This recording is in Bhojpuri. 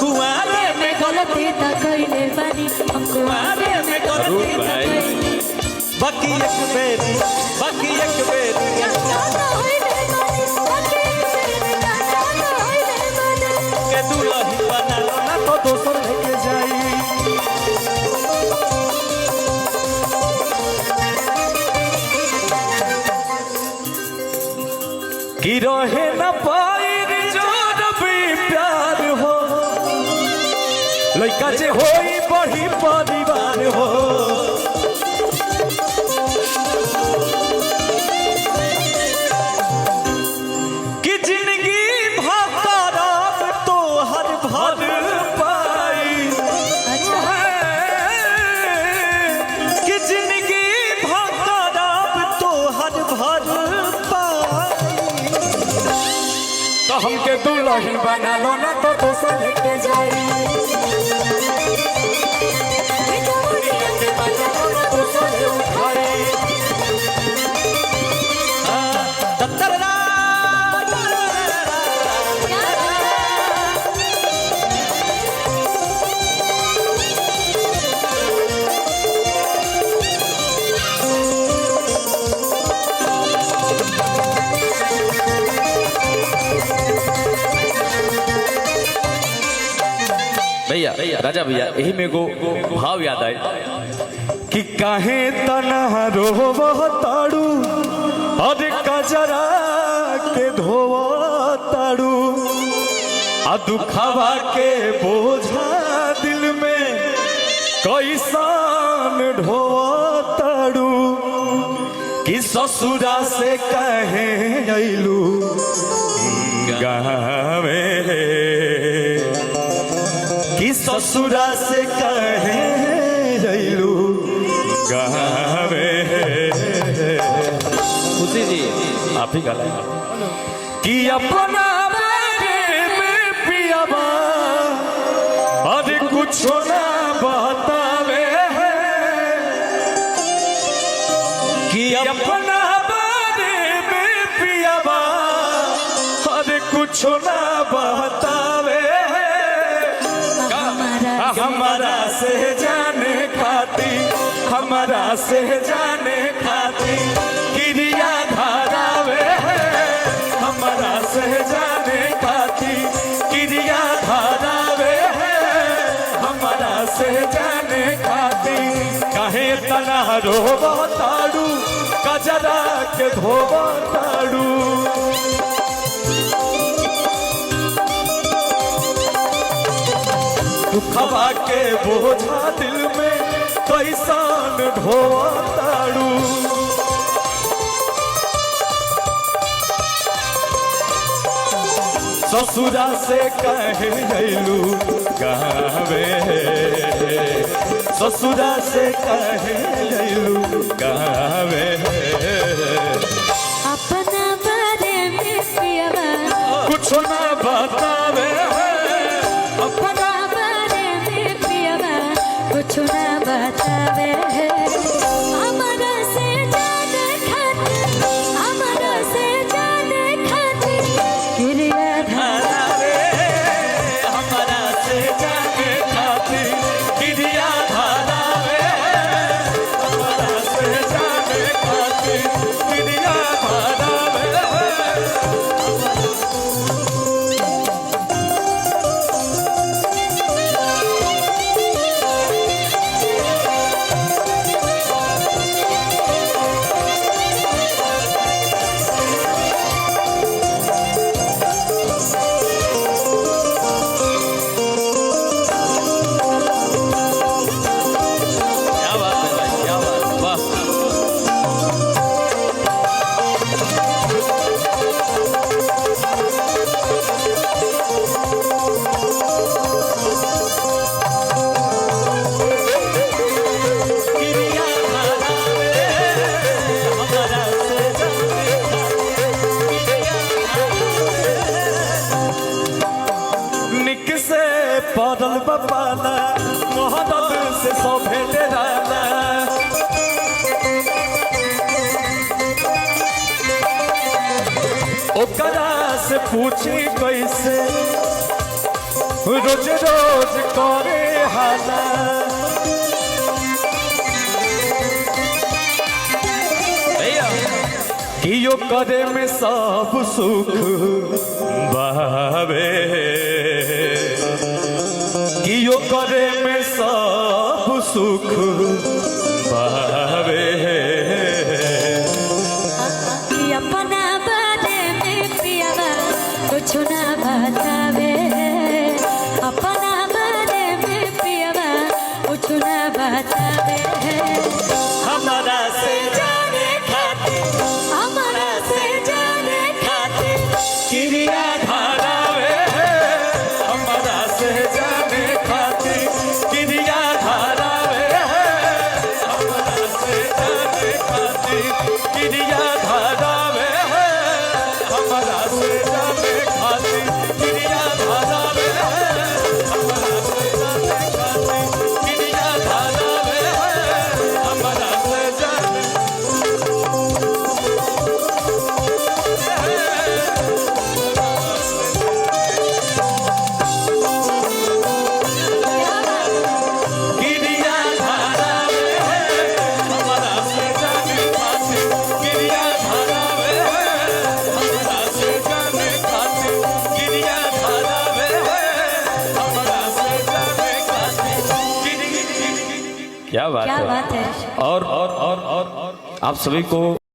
कुआरे में गलती त कइले बानी हम कुआरे में गलती त कइले बाकी एक बेरी के दुल्हन बना लो ना तो दोसर लेके जाई कि रहे न पाई जोर भी प्यार हो लइका जे होई बड़ी परिवार हो कि जिंदगी भरब तो हर भर पाई कि जिंदगी भरब तो हर भर तो हमके दुल्हन बना लो ना तो दोसर लेके जाई भैया राजा भैया यही में गो भाव याद आए कि काहे तना रोवो ताड़ू और कजरा के धोवो ताड़ू आ दुखावा के बोझा दिल में कैसान ढोवो ताड़ू कि ससुरा से कहे अइलू गावे कि ससुरा से कहे जइलू गावे खुशी जी आप ही गाना कि अपना बारे में पियाबा और कुछ ना बतावे कि अपना बारे में पियाबा और कुछ ना बतावे हमारा से जाने खाती हमारा से जाने खाती क्रिया धारावे हमारा से जाने खाती क्रिया धारावे हमारा से जाने खाती काहे तना रोबो ताड़ू कजरा के धोबो ताड़ू दुखवा के बोझा दिल में कैसान ढोवा ताड़ू ससुरा से कहे अइलू गावे ससुरा से कहे अइलू गावे अपना बारे में पियावा कुछ ना बतावे अपना कुछ ना बतावे हमारा से जाने खातिर हमारा से जाने खातिर क्रिया धारावे हमारा से जाने खातिर क्रिया धारावे हमारा से जाने खातिर क्रिया धारावे पड़ल बपाला मोहब्बत से सौ भेटे रहना ओकरा से पूछी कैसे रोज रोज करे हाला कियो करे में सब सुख बहावे कियो करे में सब सुख बहावे कि अपना बारे में पियावा कुछ ना बतावे अपना बारे में पियावा कुछ ना बतावे हमारा से जाने खातिर हमारा से जाने खातिर क्रिया धारावे हमारा से जाने खातिर क्रिया धारावे हमारा से जाने खातिर क्रिया धारावे हमारा से जाने खातिर क्रिया धारावे हमारा से जाने खातिर क्रिया धारावे हमारा से जाने क्रिया धारावे हमारा से जाने खातिर क्रिया धारावे हमारा से जाने खातिर क्रिया धारावे हमारा से जाने खातिर क्या बात क्या है बात है। और आप सभी को